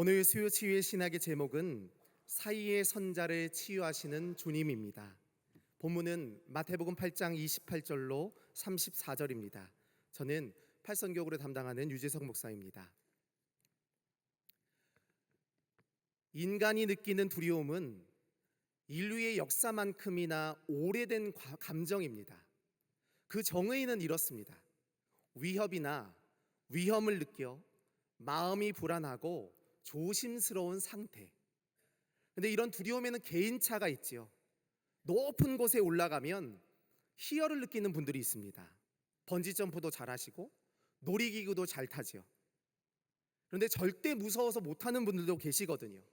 오늘 수요 치유의 신학의 제목은 사이의 선자를 치유하시는 주님입니다. 본문은 마태복음 8장 28절로 34절입니다. 저는 팔선교구를 담당하는 유재석 목사입니다. 인간이 느끼는 두려움은 인류의 역사만큼이나 오래된 감정입니다. 그 정의는 이렇습니다. 위협이나 위험을 느껴 마음이 불안하고 조심스러운 상태. 근데 이런 두려움에는 개인차가 있지요. 높은 곳에 올라가면 희열을 느끼는 분들이 있습니다. 번지점프도 잘하시고 놀이기구도 잘 타죠. 그런데 절대 무서워서 못하는 분들도 계시거든요.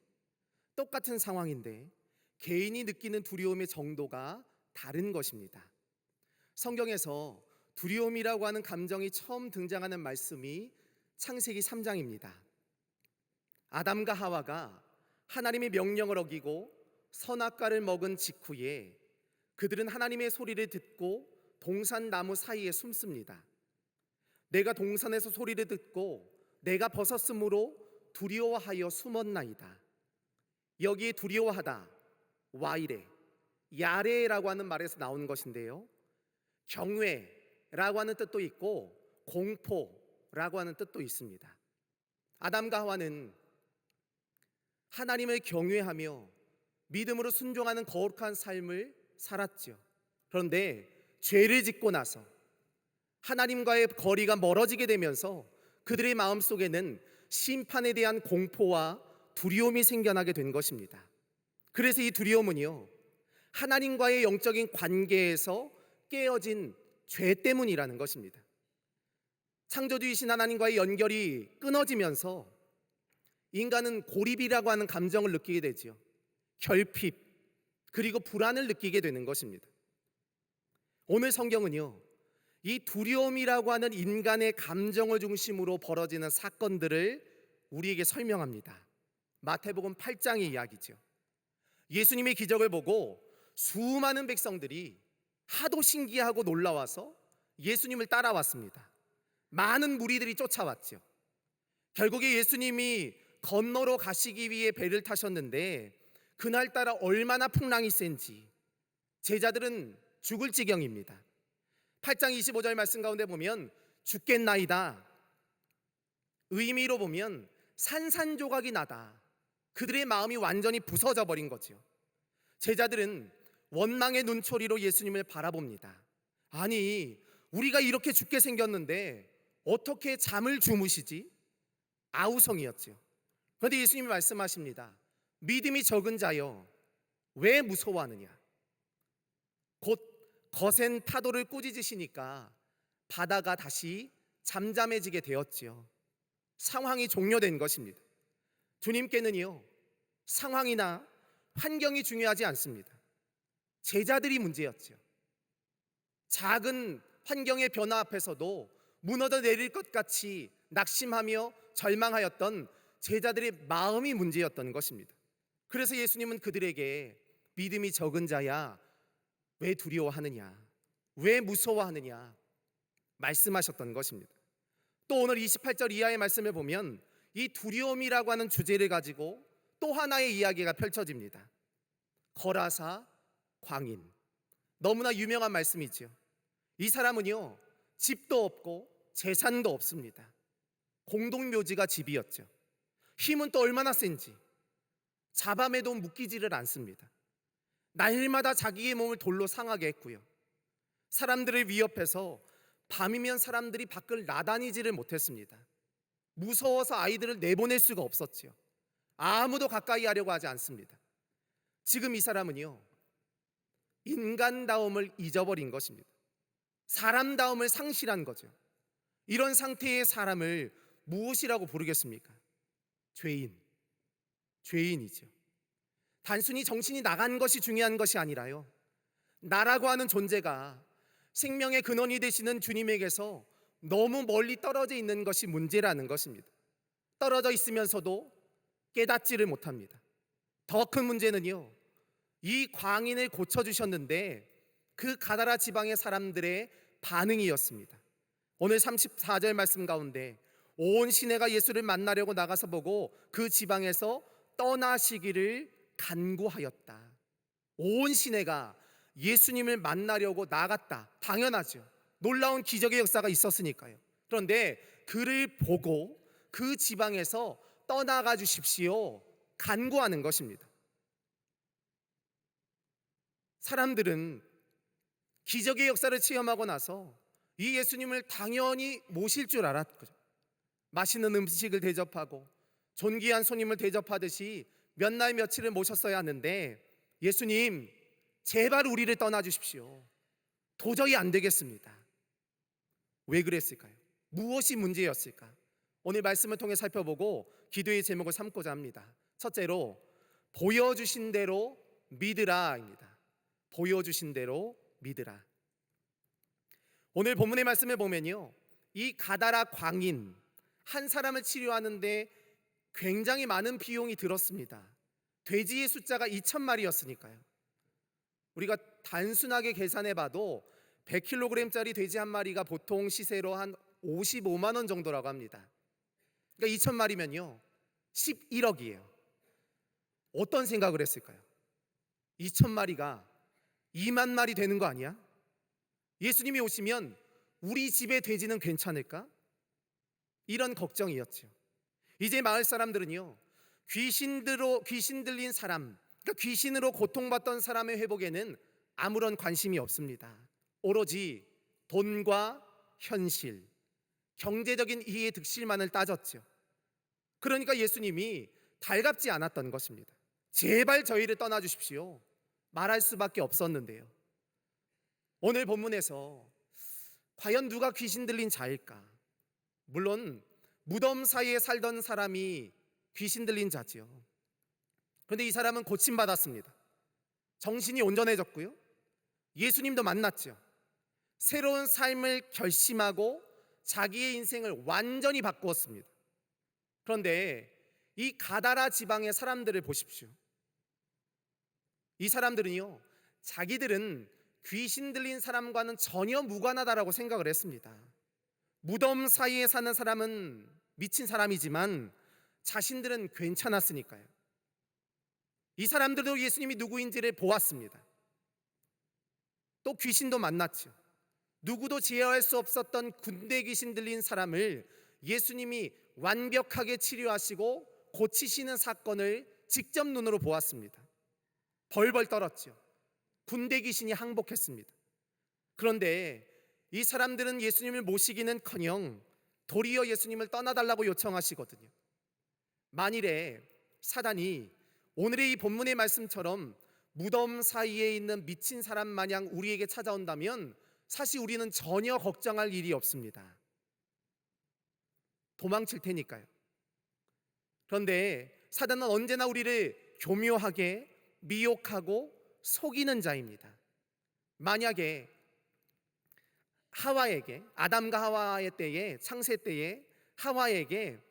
똑같은 상황인데 개인이 느끼는 두려움의 정도가 다른 것입니다. 성경에서 두려움이라고 하는 감정이 처음 등장하는 말씀이 창세기 3장입니다. 아담과 하와가 하나님의 명령을 어기고 선악과를 먹은 직후에 그들은 하나님의 소리를 듣고 동산 나무 사이에 숨습니다. 내가 동산에서 소리를 듣고 내가 벗었으므로 두려워하여 숨었나이다. 여기에 두려워하다, 와이레, 야레라고 하는 말에서 나오는 것인데요, 경외라고 하는 뜻도 있고 공포라고 하는 뜻도 있습니다. 아담과 하와는 하나님을 경외하며 믿음으로 순종하는 거룩한 삶을 살았죠. 그런데 죄를 짓고 나서 하나님과의 거리가 멀어지게 되면서 그들의 마음속에는 심판에 대한 공포와 두려움이 생겨나게 된 것입니다. 그래서 이 두려움은요, 하나님과의 영적인 관계에서 깨어진 죄 때문이라는 것입니다. 창조주이신 하나님과의 연결이 끊어지면서 인간은 고립이라고 하는 감정을 느끼게 되지요. 결핍, 그리고 불안을 느끼게 되는 것입니다. 오늘 성경은요, 이 두려움이라고 하는 인간의 감정을 중심으로 벌어지는 사건들을 우리에게 설명합니다. 마태복음 8장의 이야기죠. 예수님의 기적을 보고 수많은 백성들이 하도 신기하고 놀라워서 예수님을 따라왔습니다. 많은 무리들이 쫓아왔죠. 결국에 예수님이 건너로 가시기 위해 배를 타셨는데 그날따라 얼마나 풍랑이 센지 제자들은 죽을 지경입니다. 8장 25절 말씀 가운데 보면 죽겠나이다, 의미로 보면 산산조각이 나다. 그들의 마음이 완전히 부서져 버린 거죠. 제자들은 원망의 눈초리로 예수님을 바라봅니다. 아니, 우리가 이렇게 죽게 생겼는데 어떻게 잠을 주무시지? 아우성이었죠. 그런데 예수님이 말씀하십니다. 믿음이 적은 자여, 왜 무서워하느냐? 곧 거센 파도를 꾸짖으시니까 바다가 다시 잠잠해지게 되었지요. 상황이 종료된 것입니다. 주님께는요, 상황이나 환경이 중요하지 않습니다. 제자들이 문제였죠. 작은 환경의 변화 앞에서도 무너져 내릴 것 같이 낙심하며 절망하였던 제자들의 마음이 문제였던 것입니다. 그래서 예수님은 그들에게 믿음이 적은 자야, 왜 두려워하느냐, 왜 무서워하느냐 말씀하셨던 것입니다. 또 오늘 28절 이하의 말씀을 보면 이 두려움이라고 하는 주제를 가지고 또 하나의 이야기가 펼쳐집니다. 거라사 광인, 너무나 유명한 말씀이죠. 이 사람은요, 집도 없고 재산도 없습니다. 공동묘지가 집이었죠. 힘은 또 얼마나 센지 잡아매도 묶이지를 않습니다. 날마다 자기의 몸을 돌로 상하게 했고요, 사람들을 위협해서 밤이면 사람들이 밖을 나다니지를 못했습니다. 무서워서 아이들을 내보낼 수가 없었죠. 아무도 가까이 하려고 하지 않습니다. 지금 이 사람은요, 인간다움을 잊어버린 것입니다. 사람다움을 상실한 거죠. 이런 상태의 사람을 무엇이라고 부르겠습니까? 죄인이죠. 단순히 정신이 나간 것이 중요한 것이 아니라요, 나라고 하는 존재가 생명의 근원이 되시는 주님에게서 너무 멀리 떨어져 있는 것이 문제라는 것입니다. 떨어져 있으면서도 깨닫지를 못합니다. 더 큰 문제는요, 이 광인을 고쳐주셨는데 그 가다라 지방의 사람들의 반응이었습니다. 오늘 34절 말씀 가운데 온 시내가 예수를 만나려고 나가서 보고 그 지방에서 떠나시기를 간구하였다. 온 시내가 예수님을 만나려고 나갔다. 당연하죠. 놀라운 기적의 역사가 있었으니까요. 그런데 그를 보고 그 지방에서 떠나가 주십시오 간구하는 것입니다. 사람들은 기적의 역사를 체험하고 나서 이 예수님을 당연히 모실 줄 알았거든요. 맛있는 음식을 대접하고 존귀한 손님을 대접하듯이 몇 날 며칠을 모셨어야 하는데, 예수님 제발 우리를 떠나 주십시오. 도저히 안 되겠습니다. 왜 그랬을까요? 무엇이 문제였을까? 오늘 말씀을 통해 살펴보고 기도의 제목을 삼고자 합니다. 첫째로, 보여주신 대로 믿으라입니다. 보여주신 대로 믿으라. 오늘 본문의 말씀을 보면요, 이 가다라 광인 한 사람을 치료하는데 굉장히 많은 비용이 들었습니다. 돼지의 숫자가 2,000마리였으니까요. 우리가 단순하게 계산해 봐도 100kg짜리 돼지 한 마리가 보통 시세로 한 55만 원 정도라고 합니다. 그러니까 2,000마리면요 11억이에요. 어떤 생각을 했을까요? 2,000마리가 2만 마리 되는 거 아니야? 예수님이 오시면 우리 집의 돼지는 괜찮을까? 이런 걱정이었죠. 이제 마을 사람들은요, 귀신 들린 사람, 그러니까 귀신으로 고통받던 사람의 회복에는 아무런 관심이 없습니다. 오로지 돈과 현실, 경제적인 이해 득실만을 따졌죠. 그러니까 예수님이 달갑지 않았던 것입니다. 제발 저희를 떠나 주십시오 말할 수밖에 없었는데요, 오늘 본문에서 과연 누가 귀신 들린 자일까? 물론 무덤 사이에 살던 사람이 귀신 들린 자지요. 그런데 이 사람은 고침받았습니다. 정신이 온전해졌고요, 예수님도 만났죠. 새로운 삶을 결심하고 자기의 인생을 완전히 바꾸었습니다. 그런데 이 가다라 지방의 사람들을 보십시오. 이 사람들은요, 자기들은 귀신 들린 사람과는 전혀 무관하다라고 생각을 했습니다. 무덤 사이에 사는 사람은 미친 사람이지만 자신들은 괜찮았으니까요. 이 사람들도 예수님이 누구인지를 보았습니다. 또 귀신도 만났죠. 누구도 제어할 수 없었던 군대 귀신 들린 사람을 예수님이 완벽하게 치료하시고 고치시는 사건을 직접 눈으로 보았습니다. 벌벌 떨었죠. 군대 귀신이 항복했습니다. 그런데 이 사람들은 예수님을 모시기는커녕 도리어 예수님을 떠나달라고 요청하시거든요. 만일에 사단이 오늘의 이 본문의 말씀처럼 무덤 사이에 있는 미친 사람 마냥 우리에게 찾아온다면 사실 우리는 전혀 걱정할 일이 없습니다. 도망칠 테니까요. 그런데 사단은 언제나 우리를 교묘하게 미혹하고 속이는 자입니다. 만약에 하와에게, 아담과 하와의 때에, 창세 때에 하와에게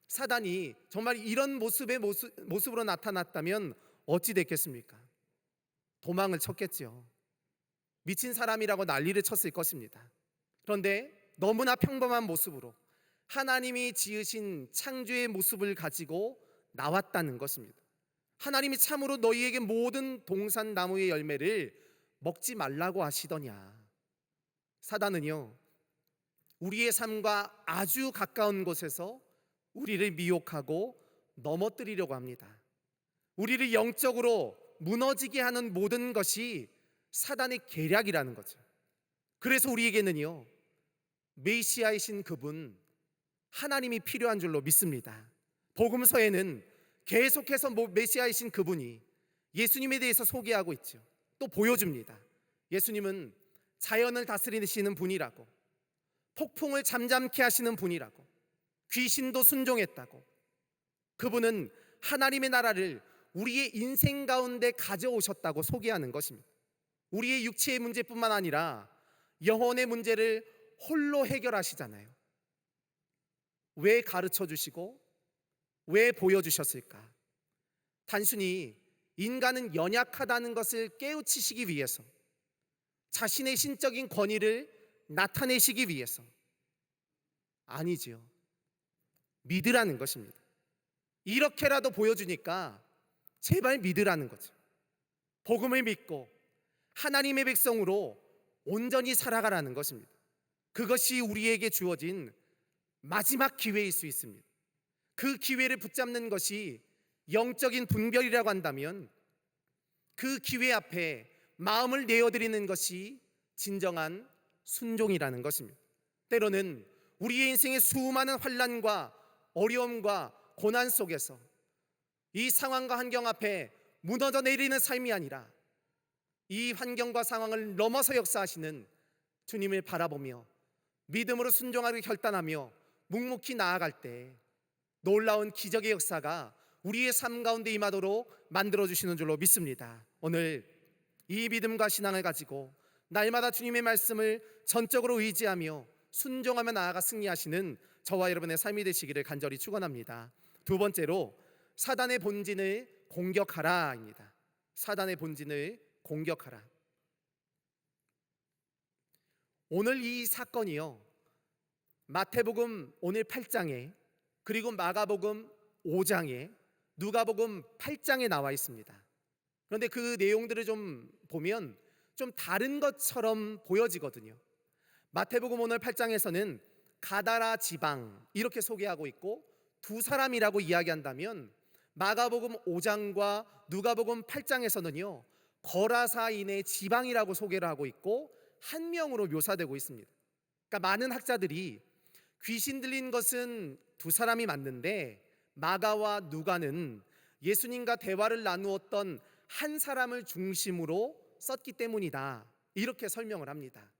사단이 정말 이런 모습으로 나타났다면 어찌 됐겠습니까? 도망을 쳤겠죠. 미친 사람이라고 난리를 쳤을 것입니다. 그런데 너무나 평범한 모습으로 하나님이 지으신 창조의 모습을 가지고 나왔다는 것입니다. 하나님이 참으로 너희에게 모든 동산 나무의 열매를 먹지 말라고 하시더냐. 사단은요, 우리의 삶과 아주 가까운 곳에서 우리를 미혹하고 넘어뜨리려고 합니다. 우리를 영적으로 무너지게 하는 모든 것이 사단의 계략이라는 거죠. 그래서 우리에게는요, 메시아이신 그분 하나님이 필요한 줄로 믿습니다. 복음서에는 계속해서 메시아이신 그분이 예수님에 대해서 소개하고 있죠. 또 보여줍니다. 예수님은 자연을 다스리시는 분이라고, 폭풍을 잠잠케 하시는 분이라고, 귀신도 순종했다고, 그분은 하나님의 나라를 우리의 인생 가운데 가져오셨다고 소개하는 것입니다. 우리의 육체의 문제뿐만 아니라 영혼의 문제를 홀로 해결하시잖아요. 왜 가르쳐 주시고 왜 보여주셨을까? 단순히 인간은 연약하다는 것을 깨우치시기 위해서, 자신의 신적인 권위를 나타내시기 위해서? 아니지요. 믿으라는 것입니다. 이렇게라도 보여주니까 제발 믿으라는 거죠. 복음을 믿고 하나님의 백성으로 온전히 살아가라는 것입니다. 그것이 우리에게 주어진 마지막 기회일 수 있습니다. 그 기회를 붙잡는 것이 영적인 분별이라고 한다면 그 기회 앞에 마음을 내어드리는 것이 진정한 순종이라는 것입니다. 때로는 우리의 인생의 수많은 환난과 어려움과 고난 속에서 이 상황과 환경 앞에 무너져 내리는 삶이 아니라 이 환경과 상황을 넘어서 역사하시는 주님을 바라보며 믿음으로 순종하기를 결단하며 묵묵히 나아갈 때 놀라운 기적의 역사가 우리의 삶 가운데 임하도록 만들어주시는 줄로 믿습니다. 오늘 이 믿음과 신앙을 가지고 날마다 주님의 말씀을 전적으로 의지하며 순종하며 나아가 승리하시는 저와 여러분의 삶이 되시기를 간절히 축원합니다. 두 번째로 사단의 본진을 공격하라입니다. 사단의 본진을 공격하라. 오늘 이 사건이요, 마태복음 오늘 8장에 그리고 마가복음 5장에 누가복음 8장에 나와 있습니다. 그런데 그 내용들을 좀 보면 좀 다른 것처럼 보여지거든요. 마태복음 오늘 8장에서는 가다라 지방 이렇게 소개하고 있고 두 사람이라고 이야기한다면 마가복음 5장과 누가복음 8장에서는요 거라사인의 지방이라고 소개를 하고 있고 한 명으로 묘사되고 있습니다. 그러니까 많은 학자들이 귀신 들린 것은 두 사람이 맞는데 마가와 누가는 예수님과 대화를 나누었던 한 사람을 중심으로 썼기 때문이다 이렇게 설명을 합니다.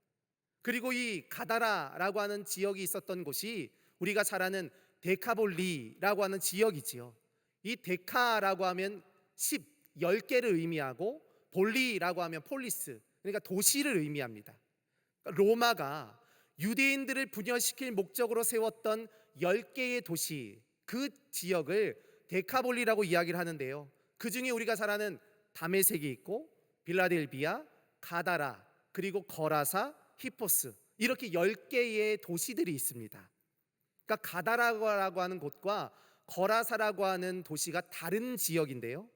그리고 이 가다라라고 하는 지역이 있었던 곳이 우리가 잘 아는 데카볼리라고 하는 지역이지요. 이 데카라고 하면 10개를 의미하고 볼리라고 하면 폴리스, 그러니까 도시를 의미합니다. 로마가 유대인들을 분열시킬 목적으로 세웠던 10개의 도시, 그 지역을 데카볼리라고 이야기를 하는데요, 그 중에 우리가 잘 아는 다메섹이 있고 빌라델비아, 가다라, 그리고 거라사, 히포스 이렇게 10개의 도시들이 있습니다. 그러니까 가다라고 하는 곳과 거라사라고 하는 도시가 다른 지역인데요,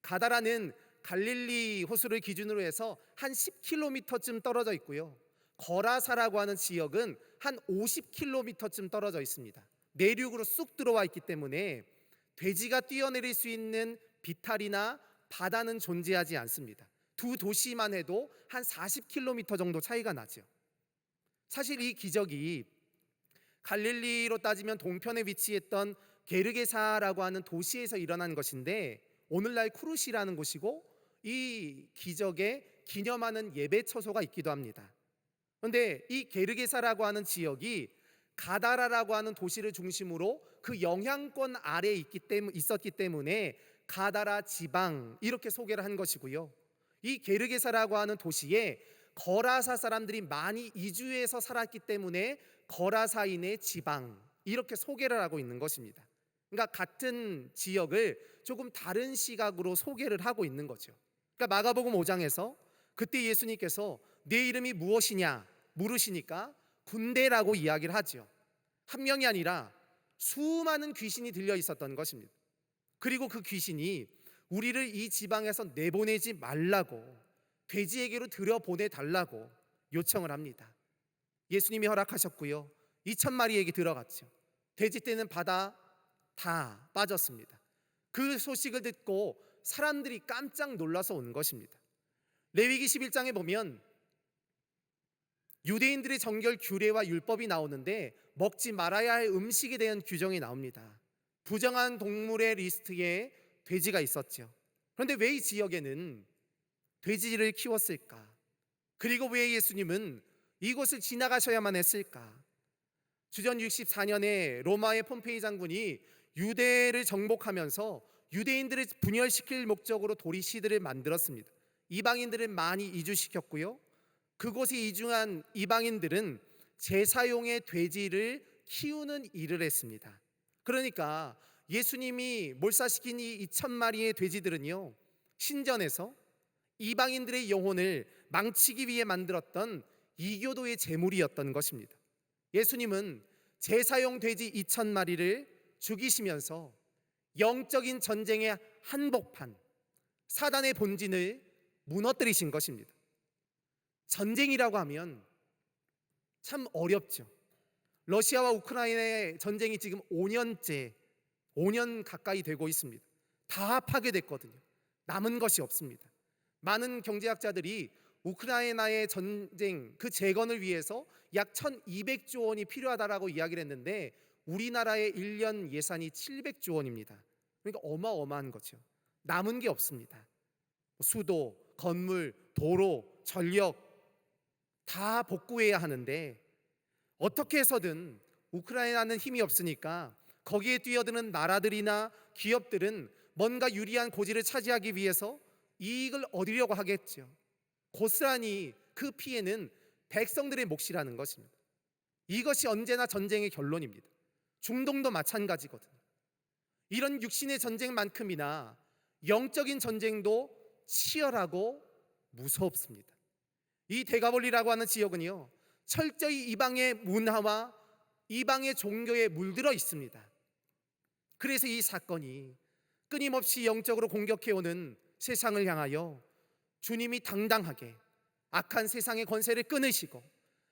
가다라는 갈릴리 호수를 기준으로 해서 한 10km쯤 떨어져 있고요, 거라사라고 하는 지역은 한 50km쯤 떨어져 있습니다. 내륙으로 쑥 들어와 있기 때문에 돼지가 뛰어내릴 수 있는 비탈이나 바다는 존재하지 않습니다. 두 도시만 해도 한 40km 정도 차이가 나죠. 사실 이 기적이 갈릴리로 따지면 동편에 위치했던 게르게사라고 하는 도시에서 일어난 것인데 오늘날 쿠르시라는 곳이고 이 기적에 기념하는 예배 처소가 있기도 합니다. 그런데 이 게르게사라고 하는 지역이 가다라라고 하는 도시를 중심으로 그 영향권 아래에 있었기 때문에 가다라 지방 이렇게 소개를 한 것이고요, 이 게르게사라고 하는 도시에 거라사 사람들이 많이 이주해서 살았기 때문에 거라사인의 지방 이렇게 소개를 하고 있는 것입니다. 그러니까 같은 지역을 조금 다른 시각으로 소개를 하고 있는 거죠. 그러니까 마가복음 5장에서 그때 예수님께서 내 이름이 무엇이냐 물으시니까 군대라고 이야기를 하죠. 한 명이 아니라 수많은 귀신이 들려 있었던 것입니다. 그리고 그 귀신이 우리를 이 지방에서 내보내지 말라고 돼지에게로 들여보내달라고 요청을 합니다. 예수님이 허락하셨고요, 2,000마리에게 들어갔죠. 돼지떼는 바다 다 빠졌습니다. 그 소식을 듣고 사람들이 깜짝 놀라서 온 것입니다. 레위기 11장에 보면 유대인들의 정결 규례와 율법이 나오는데 먹지 말아야 할 음식에 대한 규정이 나옵니다. 부정한 동물의 리스트에 돼지가 있었죠. 그런데 왜 이 지역에는 돼지를 키웠을까? 그리고 왜 예수님은 이곳을 지나가셔야만 했을까? 주전 64년에 로마의 폼페이 장군이 유대를 정복하면서 유대인들을 분열시킬 목적으로 도리시들을 만들었습니다. 이방인들을 많이 이주시켰고요, 그곳에 이주한 이방인들은 제사용의 돼지를 키우는 일을 했습니다. 그러니까 예수님이 몰사시킨 이 2,000마리의 돼지들은요, 신전에서 이방인들의 영혼을 망치기 위해 만들었던 이교도의 제물이었던 것입니다. 예수님은 제사용 돼지 2,000마리를 죽이시면서 영적인 전쟁의 한복판, 사단의 본진을 무너뜨리신 것입니다. 전쟁이라고 하면 참 어렵죠. 러시아와 우크라이나의 전쟁이 지금 5년 가까이 되고 있습니다. 다 파괴됐거든요. 남은 것이 없습니다. 많은 경제학자들이 우크라이나의 전쟁 그 재건을 위해서 약 1200조 원이 필요하다라고 이야기를 했는데 우리나라의 1년 예산이 700조 원입니다. 그러니까 어마어마한 거죠. 남은 게 없습니다. 수도, 건물, 도로, 전력 다 복구해야 하는데 어떻게 해서든 우크라이나는 힘이 없으니까 거기에 뛰어드는 나라들이나 기업들은 뭔가 유리한 고지를 차지하기 위해서 이익을 얻으려고 하겠죠. 고스란히 그 피해는 백성들의 몫이라는 것입니다. 이것이 언제나 전쟁의 결론입니다. 중동도 마찬가지거든요. 이런 육신의 전쟁만큼이나 영적인 전쟁도 치열하고 무섭습니다. 이 데가볼리라고 하는 지역은요, 철저히 이방의 문화와 이방의 종교에 물들어 있습니다. 그래서 이 사건이 끊임없이 영적으로 공격해오는 세상을 향하여 주님이 당당하게 악한 세상의 권세를 끊으시고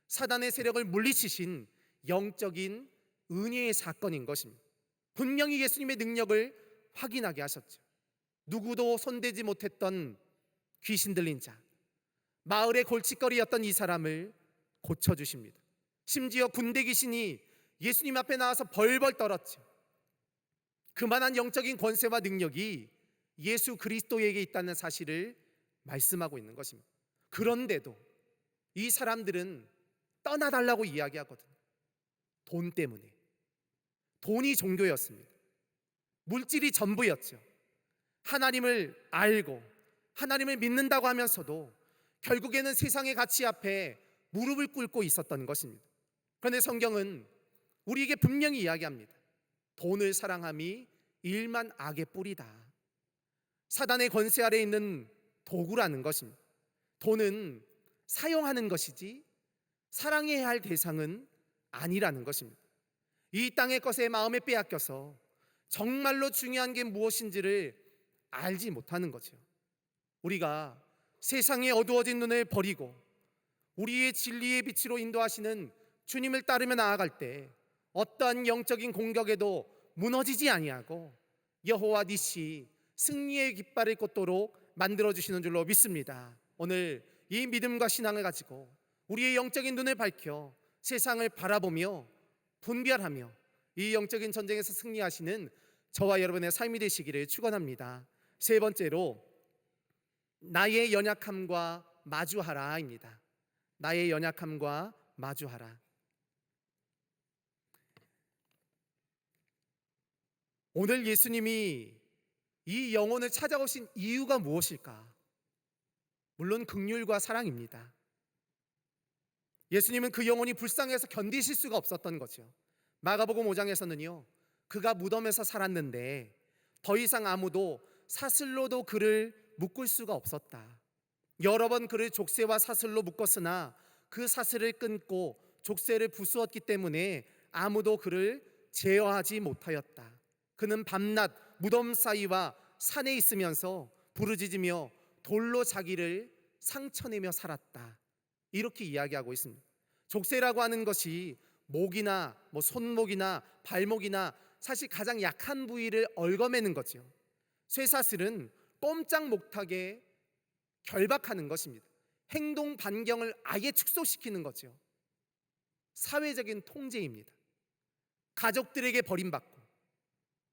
사단의 세력을 물리치신 영적인 은혜의 사건인 것입니다. 분명히 예수님의 능력을 확인하게 하셨죠. 누구도 손대지 못했던 귀신 들린 자, 마을의 골칫거리였던 이 사람을 고쳐주십니다. 심지어 군대 귀신이 예수님 앞에 나와서 벌벌 떨었죠. 그만한 영적인 권세와 능력이 예수 그리스도에게 있다는 사실을 말씀하고 있는 것입니다. 그런데도 이 사람들은 떠나달라고 이야기하거든요. 돈 때문에. 돈이 종교였습니다. 물질이 전부였죠. 하나님을 알고 하나님을 믿는다고 하면서도 결국에는 세상의 가치 앞에 무릎을 꿇고 있었던 것입니다. 그런데 성경은 우리에게 분명히 이야기합니다. 돈을 사랑함이 일만 악의 뿌리다. 사단의 권세 아래 있는 도구라는 것입니다. 돈은 사용하는 것이지 사랑해야 할 대상은 아니라는 것입니다. 이 땅의 것에 마음에 빼앗겨서 정말로 중요한 게 무엇인지를 알지 못하는 거죠. 우리가 세상의 어두워진 눈을 버리고 우리의 진리의 빛으로 인도하시는 주님을 따르며 나아갈 때 어떠한 영적인 공격에도 무너지지 아니하고 여호와 니시 승리의 깃발을 꽂도록 만들어주시는 줄로 믿습니다. 오늘 이 믿음과 신앙을 가지고 우리의 영적인 눈을 밝혀 세상을 바라보며 분별하며 이 영적인 전쟁에서 승리하시는 저와 여러분의 삶이 되시기를 축원합니다. 세 번째로 나의 연약함과 마주하라입니다. 나의 연약함과 마주하라. 오늘 예수님이 이 영혼을 찾아오신 이유가 무엇일까? 물론 긍휼과 사랑입니다. 예수님은 그 영혼이 불쌍해서 견디실 수가 없었던 거죠. 마가복음 5장에서는요, 그가 무덤에서 살았는데 더 이상 아무도 사슬로도 그를 묶을 수가 없었다. 여러 번 그를 족쇄와 사슬로 묶었으나 그 사슬을 끊고 족쇄를 부수었기 때문에 아무도 그를 제어하지 못하였다. 그는 밤낮 무덤 사이와 산에 있으면서 부르짖으며 돌로 자기를 상처내며 살았다. 이렇게 이야기하고 있습니다. 족쇄라고 하는 것이 목이나 손목이나 발목이나 사실 가장 약한 부위를 얽어매는 거죠. 쇠사슬은 꼼짝 못하게 결박하는 것입니다. 행동 반경을 아예 축소시키는 거죠. 사회적인 통제입니다. 가족들에게 버림받고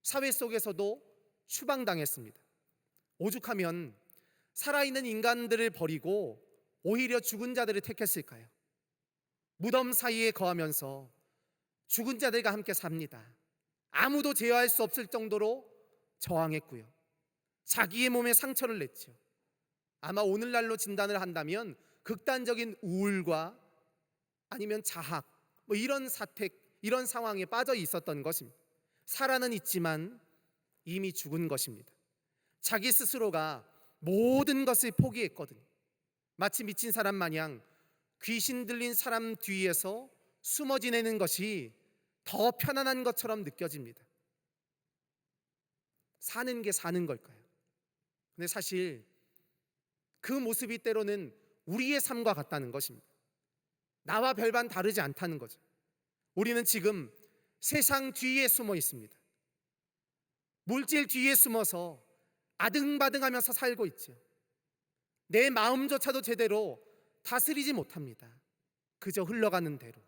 사회 속에서도 추방당했습니다. 오죽하면 살아있는 인간들을 버리고 오히려 죽은 자들을 택했을까요? 무덤 사이에 거하면서 죽은 자들과 함께 삽니다. 아무도 제어할 수 없을 정도로 저항했고요. 자기의 몸에 상처를 냈죠. 아마 오늘날로 진단을 한다면 극단적인 우울과 아니면 자학, 이런 사택, 이런 상황에 빠져 있었던 것입니다. 살아는 있지만 이미 죽은 것입니다. 자기 스스로가 모든 것을 포기했거든요. 마치 미친 사람 마냥 귀신 들린 사람 뒤에서 숨어 지내는 것이 더 편안한 것처럼 느껴집니다. 사는 게 사는 걸까요? 근데 사실 그 모습이 때로는 우리의 삶과 같다는 것입니다. 나와 별반 다르지 않다는 거죠. 우리는 지금 세상 뒤에 숨어 있습니다. 물질 뒤에 숨어서 아등바등하면서 살고 있죠. 내 마음조차도 제대로 다스리지 못합니다. 그저 흘러가는 대로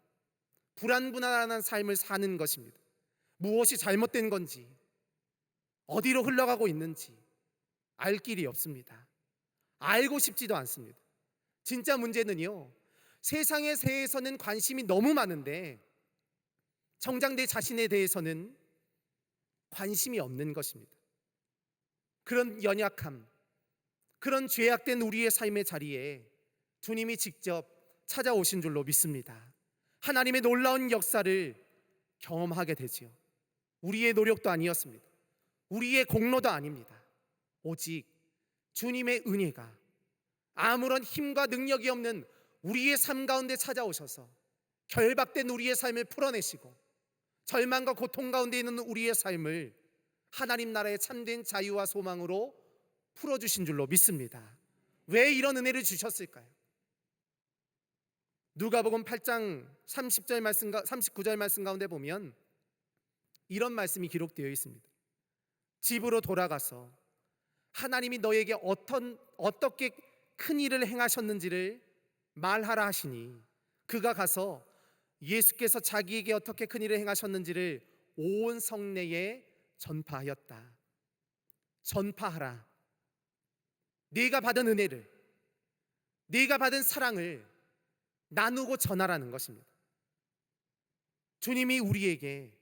불안불안한 삶을 사는 것입니다. 무엇이 잘못된 건지, 어디로 흘러가고 있는지 알 길이 없습니다. 알고 싶지도 않습니다. 진짜 문제는요, 세상에 대해서는 관심이 너무 많은데 정작 내 자신에 대해서는 관심이 없는 것입니다. 그런 연약함, 그런 죄악된 우리의 삶의 자리에 주님이 직접 찾아오신 줄로 믿습니다. 하나님의 놀라운 역사를 경험하게 되지요. 우리의 노력도 아니었습니다. 우리의 공로도 아닙니다. 오직 주님의 은혜가 아무런 힘과 능력이 없는 우리의 삶 가운데 찾아오셔서 결박된 우리의 삶을 풀어내시고 절망과 고통 가운데 있는 우리의 삶을 하나님 나라의 참된 자유와 소망으로 풀어주신 줄로 믿습니다. 왜 이런 은혜를 주셨을까요? 누가복음 8장 30절 말씀, 39절 말씀 가운데 보면 이런 말씀이 기록되어 있습니다. 집으로 돌아가서 하나님이 너에게 어떻게 큰 일을 행하셨는지를 말하라 하시니 그가 가서 예수께서 자기에게 어떻게 큰 일을 행하셨는지를 온 성내에 전파하였다. 전파하라. 네가 받은 은혜를, 네가 받은 사랑을 나누고 전하라는 것입니다. 주님이 우리에게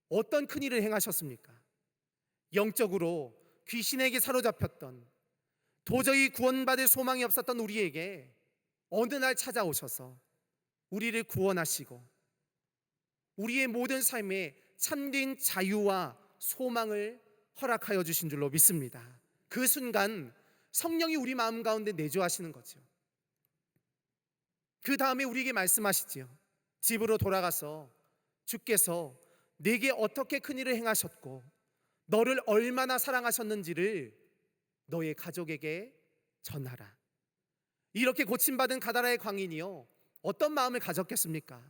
어떤 큰 일을 행하셨습니까? 영적으로 귀신에게 사로잡혔던, 도저히 구원받을 소망이 없었던 우리에게 어느 날 찾아오셔서 우리를 구원하시고 우리의 모든 삶에 참된 자유와 소망을 허락하여 주신 줄로 믿습니다. 그 순간 성령이 우리 마음 가운데 내주하시는 거죠. 그 다음에 우리에게 말씀하시지요. 집으로 돌아가서 주께서 내게 어떻게 큰 일을 행하셨고 너를 얼마나 사랑하셨는지를 너의 가족에게 전하라. 이렇게 고침받은 가다라의 광인이요, 어떤 마음을 가졌겠습니까?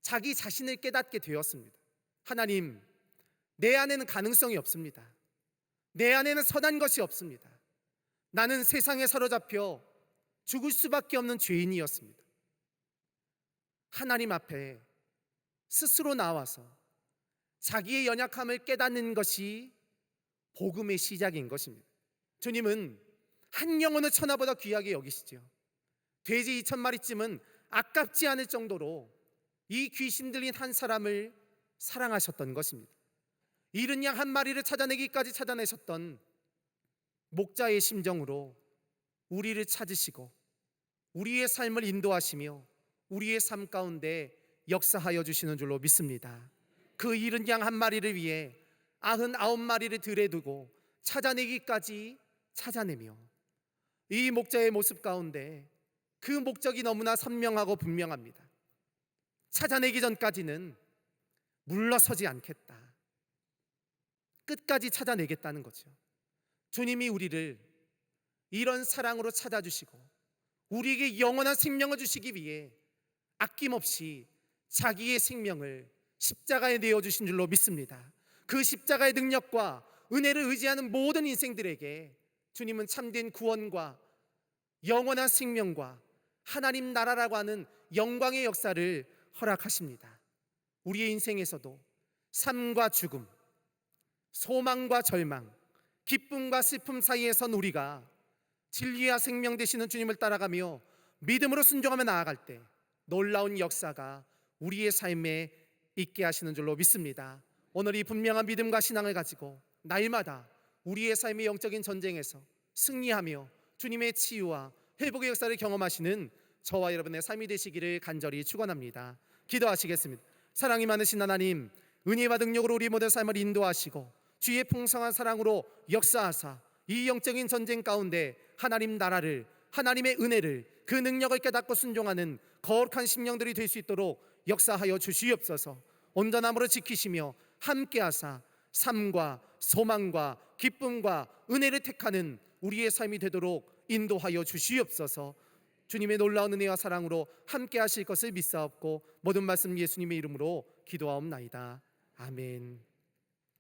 자기 자신을 깨닫게 되었습니다. 하나님, 내 안에는 가능성이 없습니다. 내 안에는 선한 것이 없습니다. 나는 세상에 사로잡혀 죽을 수밖에 없는 죄인이었습니다. 하나님 앞에 스스로 나와서 자기의 연약함을 깨닫는 것이 복음의 시작인 것입니다. 주님은 한 영혼을 천하보다 귀하게 여기시죠. 돼지 2,000마리쯤은 아깝지 않을 정도로 이 귀신 들린 한 사람을 사랑하셨던 것입니다. 잃은 양 한 마리를 찾아내기까지 찾아내셨던 목자의 심정으로 우리를 찾으시고 우리의 삶을 인도하시며 우리의 삶 가운데 역사하여 주시는 줄로 믿습니다. 그 잃은 양 한 마리를 위해 99마리를 들에 두고 찾아내기까지 찾아내며 이 목자의 모습 가운데 그 목적이 너무나 선명하고 분명합니다. 찾아내기 전까지는 물러서지 않겠다. 끝까지 찾아내겠다는 거죠. 주님이 우리를 이런 사랑으로 찾아주시고 우리에게 영원한 생명을 주시기 위해 아낌없이 자기의 생명을 십자가에 내어주신 줄로 믿습니다. 그 십자가의 능력과 은혜를 의지하는 모든 인생들에게 주님은 참된 구원과 영원한 생명과 하나님 나라라고 하는 영광의 역사를 허락하십니다. 우리의 인생에서도 삶과 죽음, 소망과 절망, 기쁨과 슬픔 사이에 선 우리가 진리와 생명 되시는 주님을 따라가며 믿음으로 순종하며 나아갈 때 놀라운 역사가 우리의 삶에 있게 하시는 줄로 믿습니다. 오늘 이 분명한 믿음과 신앙을 가지고 날마다 우리의 삶의 영적인 전쟁에서 승리하며 주님의 치유와 회복의 역사를 경험하시는 저와 여러분의 삶이 되시기를 간절히 축원합니다. 기도하시겠습니다. 사랑이 많으신 하나님, 은혜와 능력으로 우리 모든 삶을 인도하시고 주의 풍성한 사랑으로 역사하사 이 영적인 전쟁 가운데 하나님 나라를, 하나님의 은혜를, 그 능력을 깨닫고 순종하는 거룩한 심령들이 될 수 있도록 역사하여 주시옵소서. 온전함으로 지키시며 함께하사 삶과 소망과 기쁨과 은혜를 택하는 우리의 삶이 되도록 인도하여 주시옵소서. 주님의 놀라운 은혜와 사랑으로 함께 하실 것을 믿사옵고 모든 말씀 예수님의 이름으로 기도하옵나이다. 아멘.